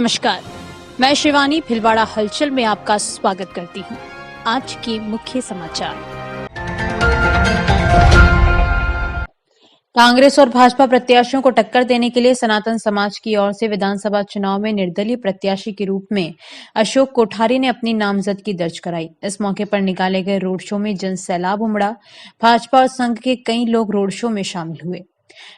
नमस्कार, मैं शिवानी भिलवाड़ा हलचल में आपका स्वागत करती हूँ। आज के मुख्य समाचार। कांग्रेस और भाजपा प्रत्याशियों को टक्कर देने के लिए सनातन समाज की ओर से विधानसभा चुनाव में निर्दलीय प्रत्याशी के रूप में अशोक कोठारी ने अपनी नामजदगी दर्ज कराई। इस मौके पर निकाले गए रोड शो में जन सैलाब उमड़ा। भाजपा और संघ के कई लोग रोड शो में शामिल हुए।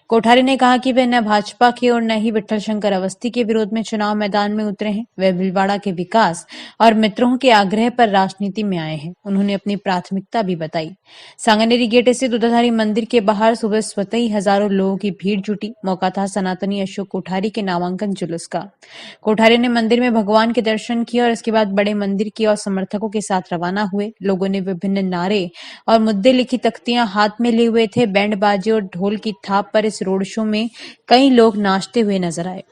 कोठारी ने कहा कि वे न भाजपा के और न ही विठल शंकर अवस्थी के विरोध में चुनाव मैदान में उतरे हैं। वे भिलवाड़ा के विकास और मित्रों के आग्रह पर राजनीति में आए हैं। उन्होंने अपनी प्राथमिकता भी बताई। सांगनेरी गेट स्थित दूधाधारी मंदिर के बाहर सुबह स्वतः ही हजारों लोगों की भीड़ जुटी। मौका था सनातनी अशोक कोठारी के नामांकन जुलूस का। कोठारी ने मंदिर में भगवान के दर्शन किए और इसके बाद बड़े मंदिर की ओर समर्थकों के साथ रवाना हुए। लोगों ने विभिन्न नारे और मुद्दे लिखी तख्तियां हाथ में लिए हुए थे। बैंड बाजे और ढोल की थाप पर इस रोड शो में कई लोग नाचते हुए नजर आए।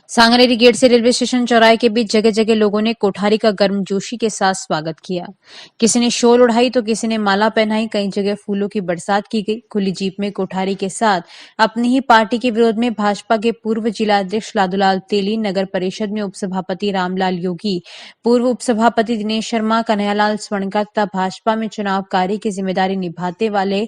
सांगनेरी गेट से रेलवे स्टेशन चौराहे के बीच जगह जगह लोगों ने कोठारी का गर्मजोशी के साथ स्वागत किया। किसी ने शॉल उड़ाई तो किसी ने माला पहनाई। कई जगह फूलों की बरसात की गई। खुली जीप में कोठारी के साथ अपनी ही पार्टी के विरोध में भाजपा के पूर्व जिलाध्यक्ष लादूलाल तेली, नगर परिषद में उपसभापति रामलाल योगी, पूर्व उपसभापति दिनेश शर्मा, कन्हैयालाल स्वर्णकर तथा भाजपा में चुनाव कार्य की जिम्मेदारी निभाते वाले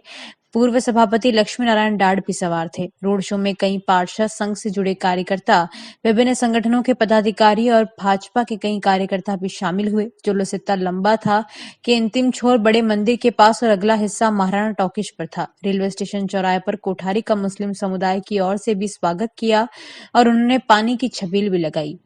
पूर्व सभापति लक्ष्मी नारायण डाड भी सवार थे। रोड शो में कई पार्षद, संघ से जुड़े कार्यकर्ता, विभिन्न संगठनों के पदाधिकारी और भाजपा के कई कार्यकर्ता भी शामिल हुए। जुलूस इतना लंबा था कि अंतिम छोर बड़े मंदिर के पास और अगला हिस्सा महाराणा टॉकीज पर था। रेलवे स्टेशन चौराहे पर कोठारी का मुस्लिम समुदाय की ओर से भी स्वागत किया और उन्होंने पानी की छबील भी लगाई।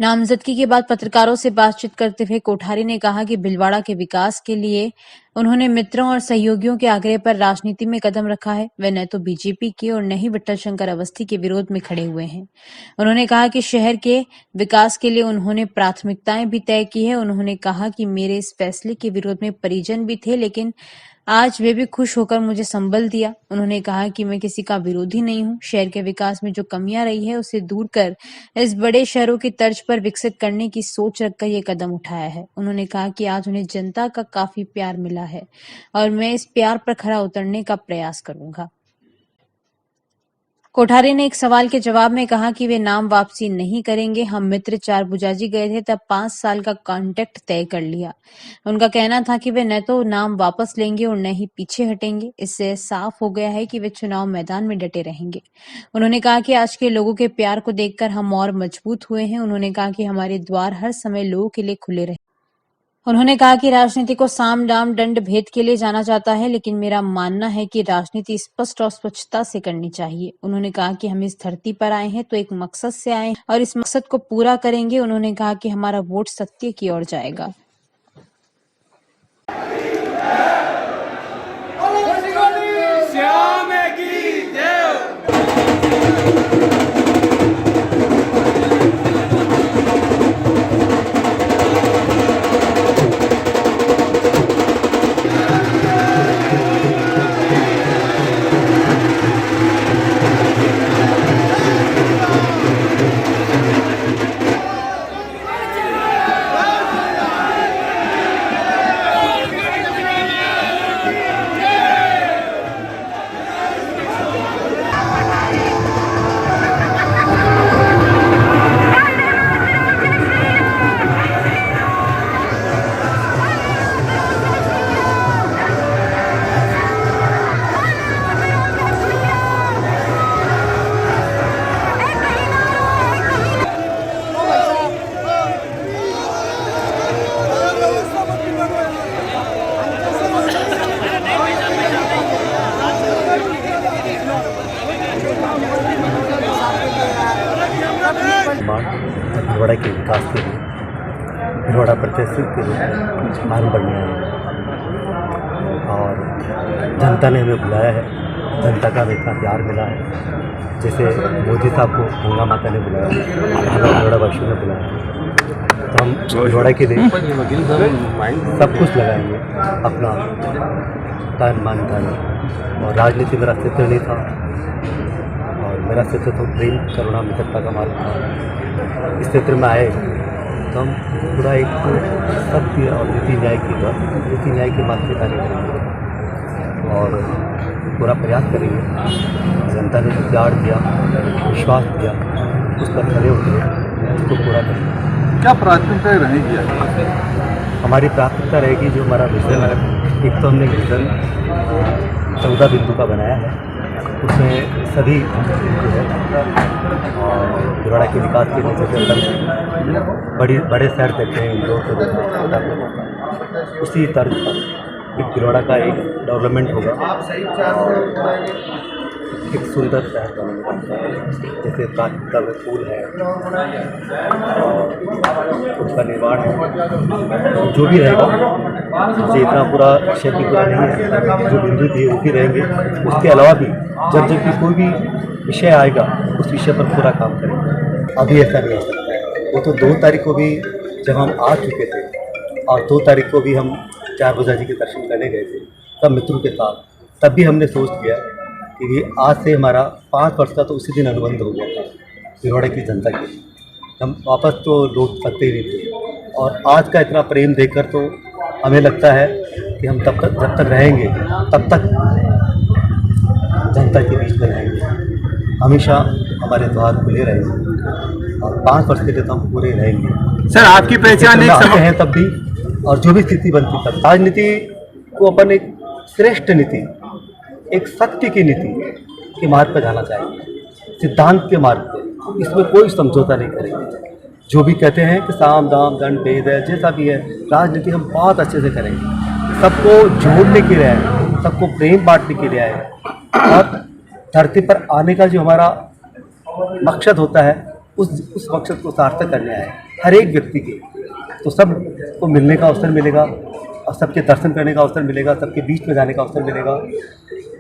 नामजदगी के बाद पत्रकारों से बातचीत करते हुए कोठारी ने कहा कि भिलवाड़ा के विकास के लिए उन्होंने मित्रों और सहयोगियों के आग्रह पर राजनीति में कदम रखा है। वे न तो बीजेपी के और न ही विठल शंकर अवस्थी के विरोध में खड़े हुए हैं। उन्होंने कहा कि शहर के विकास के लिए उन्होंने प्राथमिकताएं भी तय की है। उन्होंने कहा कि मेरे इस फैसले के विरोध में परिजन भी थे, लेकिन आज वे भी खुश होकर मुझे संबल दिया। उन्होंने कहा कि मैं किसी का विरोधी नहीं हूं। शहर के विकास में जो कमियां रही है उसे दूर कर इस बड़े शहरों की तर्ज पर विकसित करने की सोच रखकर ये कदम उठाया है। उन्होंने कहा कि आज उन्हें जनता का काफी प्यार मिला है और मैं इस प्यार पर खरा उतरने का प्रयास करूंगा। कोठारी ने एक सवाल के जवाब में कहा कि वे नाम वापसी नहीं करेंगे। हम मित्र चार बुजाजी गए थे तब 5 साल का कॉन्ट्रैक्ट तय कर लिया। उनका कहना था कि वे न तो नाम वापस लेंगे और न ही पीछे हटेंगे। इससे साफ हो गया है कि वे चुनाव मैदान में डटे रहेंगे। उन्होंने कहा कि आज के लोगों के प्यार को देखकर हम और मजबूत हुए हैं। उन्होंने कहा कि हमारे द्वार हर समय लोगों के लिए खुले रहे। उन्होंने कहा कि राजनीति को साम दाम दंड भेद के लिए जाना जाता है, लेकिन मेरा मानना है कि राजनीति स्पष्ट और स्वच्छता से करनी चाहिए। उन्होंने कहा कि हम इस धरती पर आए हैं तो एक मकसद से आए हैं और इस मकसद को पूरा करेंगे। उन्होंने कहा कि हमारा वोट सत्य की ओर जाएगा। भिलवाड़ा के विकास के लिए, भिलवाड़ा प्रत्याशी के लिए मार्ग बढ़ने आए हैं और जनता ने हमें बुलाया है। जनता का हमें इतना प्यार मिला है। जैसे मोदी साहब को गंगा माता ने बुलाया, भिलवाड़ा वासियों ने बुलाया, तो हम भिलवाड़ा के लिए सब कुछ लगाएंगे, अपना तन मन धन। और राजनीति मेरा क्षेत्र नहीं था और मेरा क्षेत्र तो प्रेम करुणा मित्रता का मार्ग था। इस क्षेत्र में आए तो हम पूरा एक सत्य और नीति न्याय के मार्ग से कार्य करेंगे और पूरा प्रयास करेंगे। जनता ने जो प्यार दिया, विश्वास दिया, उस पर खड़े होकर उसको पूरा करेंगे। क्या प्राथमिकताएं रहेगी आपकी? हमारी प्राथमिकता रहेगी जो हमारा विजन है, एक तो हमने विजन 14 बिंदु का बनाया है, उसमें सभी जो है और भिलवाड़ा के विकास के लिए जैसे बड़े शहर देते हैं इंदौर को देते हैं, उसी तर्ज पर एक भिलवाड़ा का एक डेवलपमेंट होगा, एक सुंदर शहर बनेगा, जैसे प्राकृतिक में फूल है और उसका निर्माण है, जो भी रहेगा मुझे इतना पूरा क्षेत्र भी पूरा नहीं है, जो बिंदु दिए वो भी रहेंगे। उसके अलावा भी जब जब भी कोई भी विषय आएगा उस विषय पर पूरा काम करेंगे। अभी ऐसा नहीं हो सकता है, वो तो 2 तारीख को भी जब हम आ चुके थे और 2 तारीख को भी हम चारभुजा जी के दर्शन करने गए थे सब मित्रों के साथ, तब भी हमने सोच लिया कि आज से हमारा 5 वर्ष का तो उसी दिन अनुबंध हो गया था भिलवाड़ा की जनता के, हम वापस तो लौट सकते ही नहीं थे। और आज का इतना प्रेम देखकर तो हमें लगता है कि हम तब तक जब तक रहेंगे तब तक जनता के बीच में रहेंगे, हमेशा हमारे द्वार खुले रहेंगे और 5 वर्ष के लिए तो हम पूरे रहेंगे। सर, आपकी पहचान एक हैं तब भी, और जो भी स्थिति बनती तब राजनीति को अपन एक श्रेष्ठ नीति, एक सत्य की नीति के मार्ग पर जाना चाहिए, सिद्धांत के मार्ग पर, इसमें कोई समझौता नहीं करेंगे। जो भी कहते हैं कि साम दाम दंड भेद है, जैसा भी है, राजनीति हम बहुत अच्छे से करेंगे, सबको जोड़ने के लिए आए, सबको प्रेम बांटने के लिए आए और धरती पर आने का जो हमारा मकसद होता है उस मकसद को सार्थक करने आए हर एक व्यक्ति के, तो सबको मिलने का अवसर मिलेगा और सबके दर्शन करने का अवसर मिलेगा, सबके बीच में जाने का अवसर मिलेगा।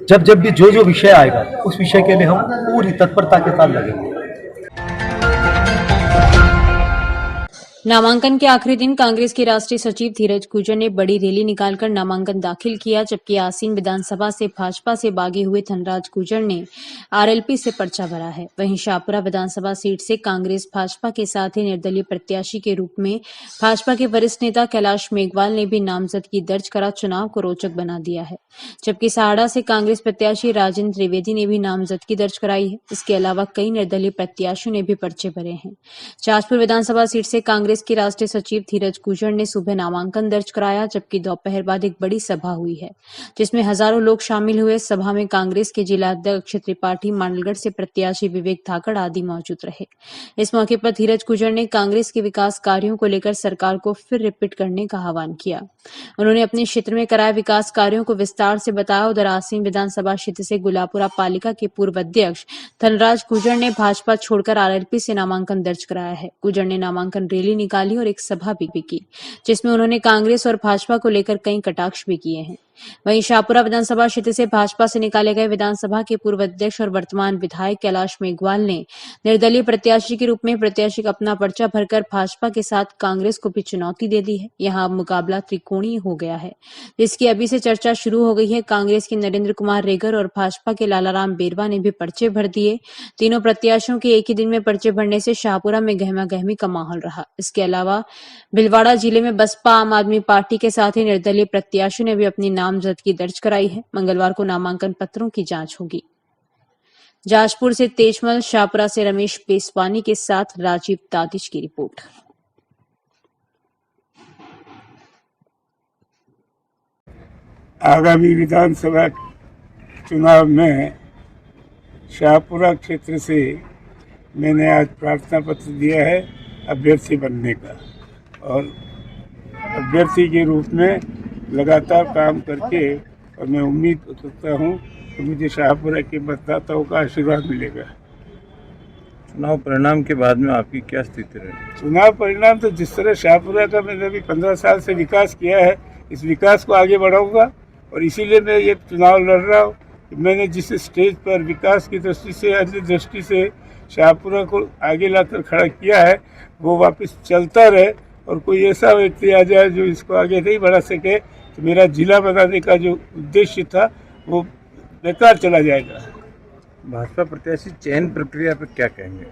जब जब भी जो विषय आएगा उस विषय के लिए हम पूरी तत्परता के साथ लगेंगे। नामांकन के आखिरी दिन कांग्रेस के राष्ट्रीय सचिव धीरज गुर्जर ने बड़ी रैली निकालकर नामांकन दाखिल किया, जबकि आसीन विधानसभा से भाजपा से बागी हुए धनराज गुर्जर ने आरएलपी से पर्चा भरा है। वहीं शाहपुरा विधानसभा सीट से कांग्रेस भाजपा के साथ ही निर्दलीय प्रत्याशी के रूप में भाजपा के वरिष्ठ नेता कैलाश मेघवाल ने भी नामजदगी दर्ज करा चुनाव को रोचक बना दिया है, जबकि सहाड़ा से कांग्रेस प्रत्याशी राजेंद्र त्रिवेदी ने भी नामजदगी दर्ज कराई है। इसके अलावा कई निर्दलीय प्रत्याशियों ने भी पर्चे भरे हैं। जाजपुर विधानसभा सीट से कांग्रेस के राष्ट्रीय सचिव धीरज गुर्जर ने सुबह नामांकन दर्ज कराया, जबकि दोपहर बाद एक बड़ी सभा हुई है जिसमें हजारों लोग शामिल हुए। सभा में कांग्रेस के जिला अध्यक्ष त्रिपाठी, मांडलगढ़ से प्रत्याशी विवेक धाकड़ आदि मौजूद रहे। इस मौके पर धीरज गुर्जर ने कांग्रेस के विकास कार्यों को लेकर सरकार को फिर रिपीट करने का आह्वान किया। उन्होंने अपने क्षेत्र में कराए विकास कार्यों को विस्तार से बताया। उधर आसीन विधानसभा क्षेत्र से गुलापुरा पालिका के पूर्व अध्यक्ष धनराज गुर्जर ने भाजपा छोड़कर आरएलपी से नामांकन दर्ज कराया है। गुर्जर ने नामांकन रैली निकाली और एक सभा भी की, जिसमें उन्होंने कांग्रेस और भाजपा को लेकर कई कटाक्ष भी किए हैं। वहीं शाहपुरा विधानसभा क्षेत्र से भाजपा से निकाले गए विधानसभा के पूर्व अध्यक्ष और वर्तमान विधायक कैलाश मेघवाल ने निर्दलीय प्रत्याशी के रूप में प्रत्याशी का अपना पर्चा भरकर भाजपा के साथ कांग्रेस को भी चुनौती दे दी है। यहां मुकाबला त्रिकोणीय हो गया है, जिसकी अभी से चर्चा शुरू हो गई है। कांग्रेस के नरेंद्र कुमार रेगर और भाजपा के लालाराम बेरवा ने भी पर्चे भर दिए। तीनों प्रत्याशियों के एक ही दिन में पर्चे भरने से शाहपुरा में गहमा गहमी का माहौल रहा। इसके अलावा भिलवाड़ा जिले में बसपा, आम आदमी पार्टी के साथ ही निर्दलीय प्रत्याशियों ने भी अपनी नामजदगी दर्ज कराई है। मंगलवार को नामांकन पत्रों की जांच होगी। जाजपुर से तेजमल, शाहपुरा से रमेश पेसवानी के साथ राजीव तादिश की रिपोर्ट। आगामी विधानसभा चुनाव में शाहपुरा क्षेत्र से मैंने आज प्रार्थना पत्र दिया है अभ्यर्थी बनने का, और अभ्यर्थी के रूप में लगातार काम करके, और मैं उम्मीद करता हूँ कि मुझे शाहपुरा के मतदाताओं का आशीर्वाद मिलेगा। चुनाव परिणाम के बाद में आपकी क्या स्थिति रही? चुनाव परिणाम तो जिस तरह शाहपुरा का मैंने अभी 15 साल से विकास किया है, इस विकास को आगे बढ़ाऊंगा, और इसीलिए मैं ये चुनाव लड़ रहा हूँ। मैंने जिस स्टेज पर विकास की दृष्टि से, अन्य दृष्टि से शाहपुरा को आगे लाकर खड़ा किया है, वो वापस चलता रहे, और कोई ऐसा व्यक्ति आ जाए जो इसको आगे नहीं बढ़ा सके, तो मेरा जिला बनाने का जो उद्देश्य था वो बेकार चला जाएगा। भाजपा प्रत्याशी चयन प्रक्रिया पर क्या कहेंगे?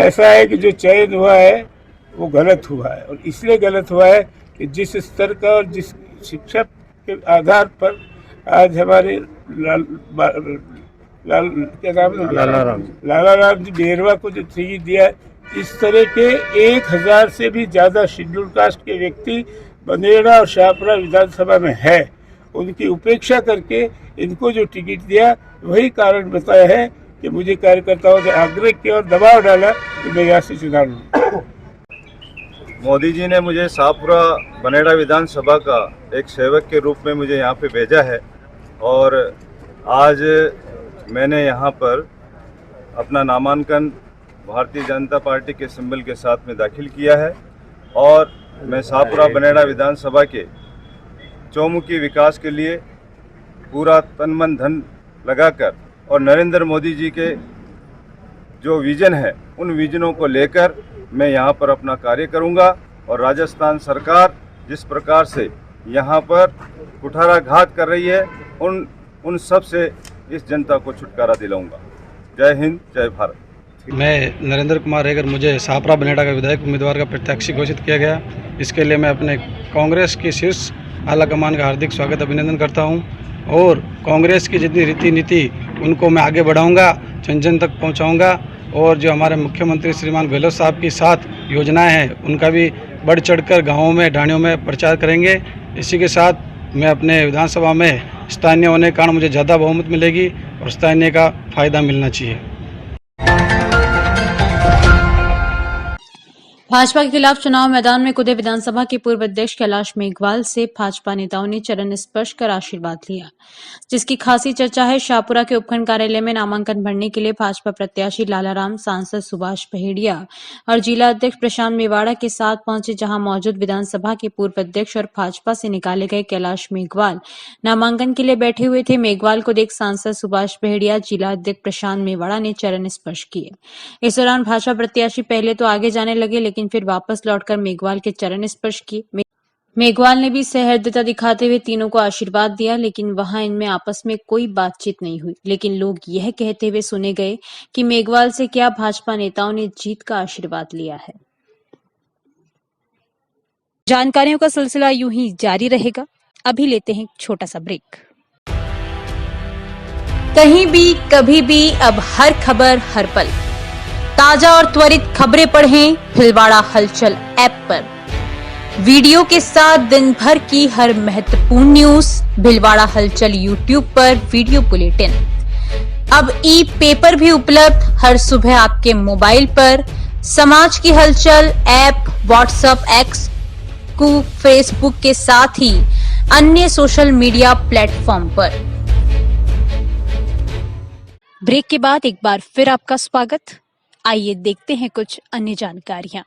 ऐसा है कि जो चयन हुआ है वो गलत हुआ है, और इसलिए गलत हुआ है कि जिस स्तर का और जिस शिक्षा के आधार पर आज हमारे क्या नाम है, लाला राम। लाला राम जी बेरवा को जो टिकट दिया है, इस तरह के 1000 से भी ज़्यादा शेड्यूल कास्ट के व्यक्ति बनेड़ा और शाहपुरा विधानसभा में है। उनकी उपेक्षा करके इनको जो टिकट दिया, वही कारण बताया है कि मुझे कार्यकर्ताओं ने आग्रह किया और दबाव डाला कि मैं यहाँ से चुनाव लड़ूं। मोदी जी ने मुझे शाहपुरा बनेड़ा विधानसभा का एक सेवक के रूप में मुझे यहाँ पे भेजा है और आज मैंने यहाँ पर अपना नामांकन भारतीय जनता पार्टी के सिंबल के साथ में दाखिल किया है और मैं शाहपुरा बनेड़ा विधानसभा के चौमुखी विकास के लिए पूरा तन मन धन लगाकर और नरेंद्र मोदी जी के जो विजन है उन विजनों को लेकर मैं यहाँ पर अपना कार्य करूँगा और राजस्थान सरकार जिस प्रकार से यहाँ पर कुठाराघात कर रही है उन सब से इस जनता को छुटकारा दिलाऊंगा। जय हिंद, जय भारत। मैं नरेंद्र कुमार रेगर, मुझे शाहपुरा बनेड़ा का विधायक उम्मीदवार का प्रत्याशी घोषित किया गया। इसके लिए मैं अपने कांग्रेस की शीर्ष आला कमान का हार्दिक स्वागत अभिनंदन करता हूं और कांग्रेस की जितनी रीति नीति उनको मैं आगे बढ़ाऊंगा, जन जन तक पहुंचाऊंगा और जो हमारे मुख्यमंत्री श्रीमान गहलोत साहब की 7 योजनाएं हैं उनका भी बढ़ चढ़कर गाँवों में ढाणियों में प्रचार करेंगे। इसी के साथ मैं अपने विधानसभा में स्थानीय होने के कारण मुझे ज़्यादा बहुमत मिलेगी और स्थानीय का फ़ायदा मिलना चाहिए। भाजपा के खिलाफ चुनाव मैदान में कूदे विधानसभा के पूर्व अध्यक्ष कैलाश मेघवाल से भाजपा नेताओं ने चरण स्पर्श कर आशीर्वाद लिया, जिसकी खासी चर्चा है। शाहपुरा के उपखंड कार्यालय में नामांकन भरने के लिए भाजपा प्रत्याशी लालाराम, सांसद सुभाष पहेड़िया और जिला अध्यक्ष प्रशांत मेवाड़ा के साथ पहुंचे, जहां मौजूद विधानसभा के पूर्व अध्यक्ष और भाजपा से निकाले गए कैलाश मेघवाल नामांकन के लिए बैठे हुए थे। मेघवाल को देख सांसद सुभाष पहेड़िया, जिला अध्यक्ष प्रशांत मेवाड़ा ने चरण स्पर्श किए। इस दौरान भाजपा प्रत्याशी पहले तो आगे जाने लगे, लेकिन फिर वापस लौटकर मेघवाल के चरण स्पर्श किए। मेघवाल ने भी सहृदयता दिखाते हुए तीनों को आशीर्वाद दिया, लेकिन वहां इनमें आपस में कोई बातचीत नहीं हुई। लेकिन लोग यह कहते हुए सुने गए कि मेघवाल से क्या भाजपा नेताओं ने जीत का आशीर्वाद लिया है। जानकारियों का सिलसिला यूं ही जारी रहेगा। अभी लेते हैं छोटा सा ब्रेक। कहीं भी कभी भी अब हर खबर हर पल, ताजा और त्वरित खबरें पढ़ें भीलवाड़ा हलचल ऐप पर। वीडियो के साथ दिन भर की हर महत्वपूर्ण न्यूज भीलवाड़ा हलचल यूट्यूब पर वीडियो बुलेटिन। अब ई पेपर भी उपलब्ध हर सुबह आपके मोबाइल पर। समाज की हलचल ऐप व्हाट्सएप, एक्स, फेसबुक के साथ ही अन्य सोशल मीडिया प्लेटफॉर्म पर। ब्रेक के बाद एक बार फिर आपका स्वागत। आइए देखते हैं कुछ अन्य जानकारियां।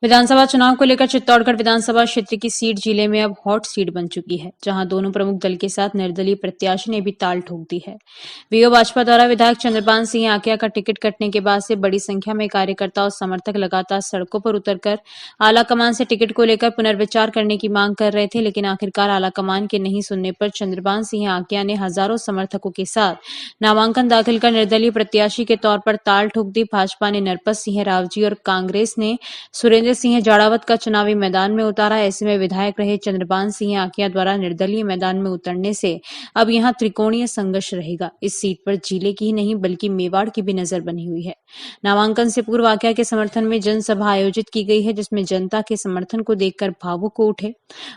विधानसभा चुनाव को लेकर चित्तौड़गढ़ विधानसभा क्षेत्र की सीट जिले में अब हॉट सीट बन चुकी है, जहां दोनों प्रमुख दल के साथ निर्दलीय प्रत्याशी ने भी ताल ठोक दी है। वीओ भाजपा द्वारा विधायक चंद्रपाल सिंह आकिया का टिकट कटने के बाद से बड़ी संख्या में कार्यकर्ता और समर्थक लगातार सड़कों पर उतरकर आलाकमान से टिकट को लेकर पुनर्विचार करने की मांग कर रहे थे, लेकिन आखिरकार आलाकमान के नहीं सुनने पर चंद्रपाल सिंह आकिया ने हजारों समर्थकों के साथ नामांकन दाखिल कर निर्दलीय प्रत्याशी के तौर पर ताल ठोक दी। भाजपा ने नरपत सिंह रावजी और कांग्रेस ने सुरेंद्र सिंह जाड़ावत का चुनावी मैदान में उतारा। ऐसे में विधायक रहे चंद्रपाल सिंह आकिया द्वारा निर्दलीय मैदान में उतरने से अब यहां त्रिकोणीय संघर्ष रहेगा। इस सीट पर जिले की ही नहीं बल्कि मेवाड़ की भी नजर बनी हुई है। नामांकन से पूर्व आकिया के समर्थन में जनसभा आयोजित की गई है, जिसमें जनता के समर्थन को देखकर भावुक हो उठे।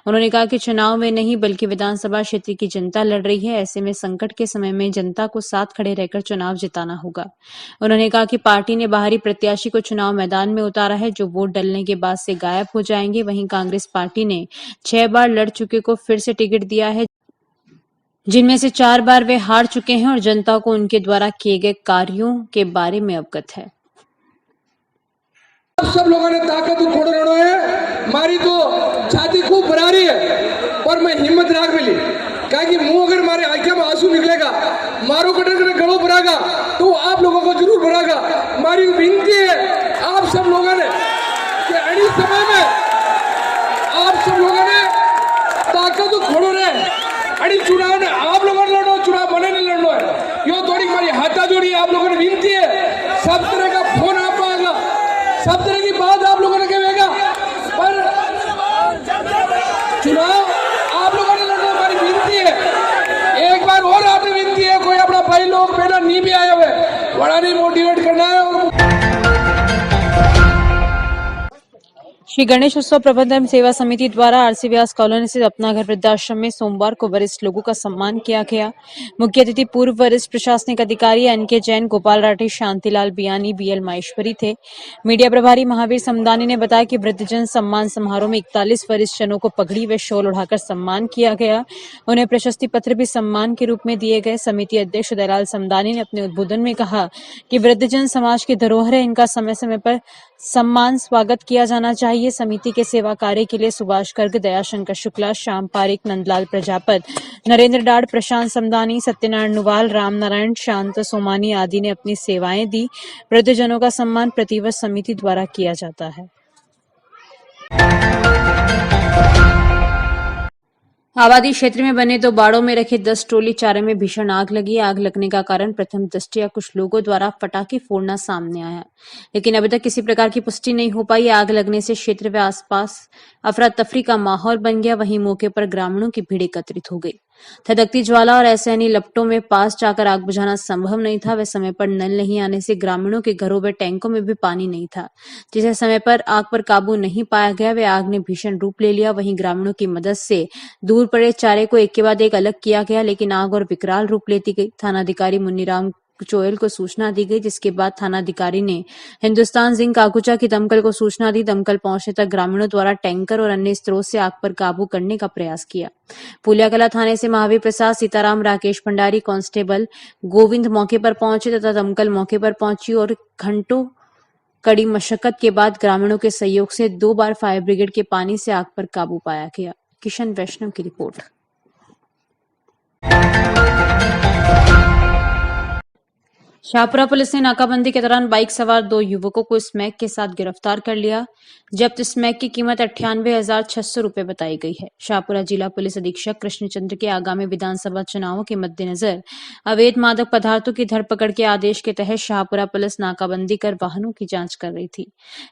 उन्होंने कहा कि चुनाव में नहीं बल्कि विधानसभा क्षेत्र की जनता लड़ रही है। ऐसे में संकट के समय में जनता को साथ खड़े रहकर चुनाव जिताना होगा। उन्होंने कहा कि पार्टी ने बाहरी प्रत्याशी को चुनाव मैदान में उतारा है, जो वोट डलने के बाद से गायब हो जाएंगे। वहीं कांग्रेस पार्टी ने 6 बार लड़ चुके को फिर से टिकट दिया है, जिनमें से 4 बार वे हार चुके हैं और जनता को उनके द्वारा किए गए कार्यों के बारे में अवगत है। सब लोगों ने ताकत खोड़ रहो है, मारी तो छाती खूब भरा रही है, पर मैं हिम्मत राख मिली कहा कि मुंह अगर मारे आंखें में आंसू निकलेगा, मारो कटर में गड़ो भरागा तो आप लोगों को जरूर भरागा। हमारी विनती है आप सब लोगों ने कि अड़ी समय में आप सब लोगों ने ताकत खोड़ो रहे, अड़ी चुनाव ने आप लोगों ने लड़ो, चुनाव मने नहीं लड़ना है। यो थोड़ी हमारी हाथा जोड़ी आप लोगों ने विनती है, सब तरह का फोन आप आएगा, सब तरह की बात आप लोगों ने कहेगा, पर चुनाव आप लोगों ने लड़ना हमारी विनती है। एक बार और आपने विनती है, कोई अपना भाई लोग श्री गणेश उत्सव प्रबंधन सेवा समिति द्वारा आरसी व्यास कॉलोनी स्थित अपना घर वृद्धाश्रम में सोमवार को वरिष्ठ लोगों का सम्मान किया गया। मुख्य अतिथि पूर्व वरिष्ठ प्रशासनिक अधिकारी एनके जैन, गोपाल राठी, शांतिलाल बियानी, बीएल माहेश्वरी थे। मीडिया प्रभारी महावीर समदानी ने बताया कि वृद्धजन सम्मान समारोह में 41 वरिष्ठ जनों को पगड़ी व शॉल उड़ाकर सम्मान किया गया। उन्हें प्रशस्ति पत्र भी सम्मान के रूप में दिए गए। समिति अध्यक्ष दयाल समदानी ने अपने उद्बोधन में कहा कि वृद्धजन समाज की धरोहर है, इनका समय समय पर सम्मान स्वागत किया जाना चाहिए। समिति के सेवा कार्य के लिए सुभाष गर्ग, दयाशंकर शुक्ला, श्याम पारिक, नंदलाल प्रजापत, नरेंद्र डाड़, प्रशांत समदानी, सत्यनारायण नुवाल, राम नारायण, शांत सोमानी आदि ने अपनी सेवाएं दी। वृद्धजनों का सम्मान प्रतिवर्ष समिति द्वारा किया जाता है। आबादी क्षेत्र में बने 2 बाड़ों में रखे 10 ट्रॉली चारे में भीषण आग लगी। आग लगने का कारण प्रथम दृष्टया कुछ लोगों द्वारा पटाखे फोड़ना सामने आया, लेकिन अभी तक किसी प्रकार की पुष्टि नहीं हो पाई। आग लगने से क्षेत्र व आसपास अफरा तफरी का माहौल बन गया। वहीं मौके पर ग्रामीणों की भीड़ एकत्रित हो गई। धधकती ज्वाला और ऐसे लपटों में पास जाकर आग बुझाना संभव नहीं था। वे समय पर नल नहीं आने से ग्रामीणों के घरों व टैंकों में भी पानी नहीं था, जिसे समय पर आग पर काबू नहीं पाया गया। वे आग ने भीषण रूप ले लिया। वहीं ग्रामीणों की मदद से दूर पड़े चारे को एक के बाद एक अलग किया गया, लेकिन आग और विकराल रूप लेती गई। थानाधिकारी मुन्नीराम चोयल को सूचना दी गई, जिसके बाद थानाधिकारी ने हिंदुस्तान जिंक आकुचा की दमकल को सूचना दी। दमकल पहुंचने तक ग्रामीणों द्वारा टैंकर और अन्य स्रोत से आग पर काबू करने का प्रयास किया। पुलियाकला थाने से महावीर प्रसाद, सीताराम, राकेश भंडारी, कांस्टेबल गोविंद मौके पर पहुंचे तथा दमकल मौके पर पहुंची और घंटों कड़ी मशक्कत के बाद ग्रामीणों के सहयोग से 2 बार फायर ब्रिगेड के पानी से आग पर काबू पाया गया। किशन वैष्णव की रिपोर्ट। शाहपुरा पुलिस ने नाकाबंदी के दौरान बाइक सवार 2 युवकों को स्मैक के साथ गिरफ्तार कर लिया। जब्त स्मैक की कीमत 98,600 रुपए बताई गई है। शाहपुरा जिला पुलिस अधीक्षक कृष्णचंद्र के आगामी विधानसभा चुनावों के मद्देनजर अवैध मादक पदार्थों की धरपकड़ के आदेश के तहत शाहपुरा पुलिस नाकाबंदी कर वाहनों की जांच कर रही थी।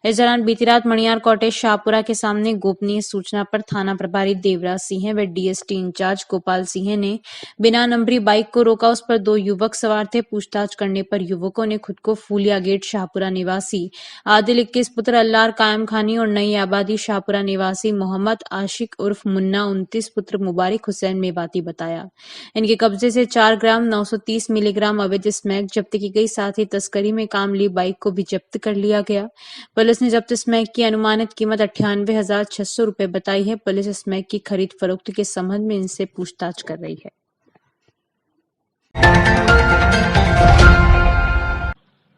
इस दौरान बीती रात मणियार कॉटेज शाहपुरा के सामने गोपनीय सूचना पर थाना प्रभारी देवराज सिंह व डीएसटी इंचार्ज गोपाल सिंह ने बिना नंबरी बाइक को रोका। उस पर 2 युवक सवार थे। पूछताछ करने पर युवकों ने खुद को फूलिया गेट शाहपुरा निवासी आदिल 21 पुत्र अल्लार कायम खानी और नई आबादी शाहपुरा निवासी मोहम्मद आशिक उर्फ मुन्ना 29 पुत्र मुबारक हुसैन मेवाती बताया। इनके कब्जे से 4 ग्राम 930 मिलीग्राम अवैध स्मैक जब्त की गई। साथ ही तस्करी में काम ली बाइक को भी जब्त कर लिया गया। पुलिस ने जब्त स्मैक की अनुमानित कीमत 98,600 रुपए बताई है। पुलिस स्मैक की खरीद फरोख्त के संबंध में इनसे पूछताछ कर रही है।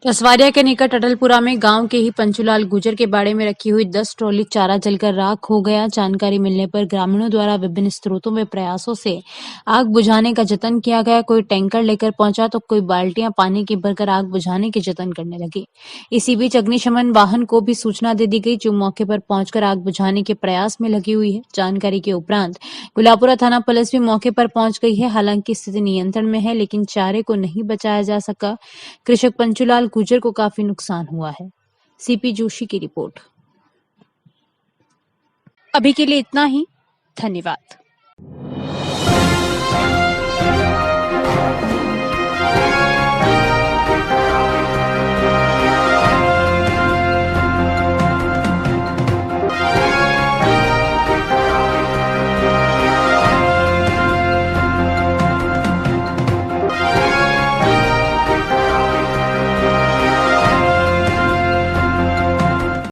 कसवारिया के निकट अटलपुरा में गांव के ही पंचूलाल गुजर के बाड़े में रखी हुई 10 ट्रॉली चारा जलकर राख हो गया। जानकारी मिलने पर ग्रामीणों द्वारा विभिन्न स्रोतों में प्रयासों से आग बुझाने का जतन किया गया। कोई टैंकर लेकर पहुंचा तो कोई बाल्टियां पानी की भरकर आग बुझाने के जतन करने लगे। इसी बीच अग्निशमन वाहन को भी सूचना दे दी गई, जो मौके पर पहुंचकर आग बुझाने के प्रयास में लगी हुई है। जानकारी के उपरांत गुलापुरा थाना पुलिस भी मौके पर पहुंच गई है। हालांकि स्थिति नियंत्रण में है, लेकिन चारे को नहीं बचाया जा सका। कृषक पंचूलाल गुजर को काफी नुकसान हुआ है। सीपी जोशी की रिपोर्ट। अभी के लिए इतना ही। धन्यवाद।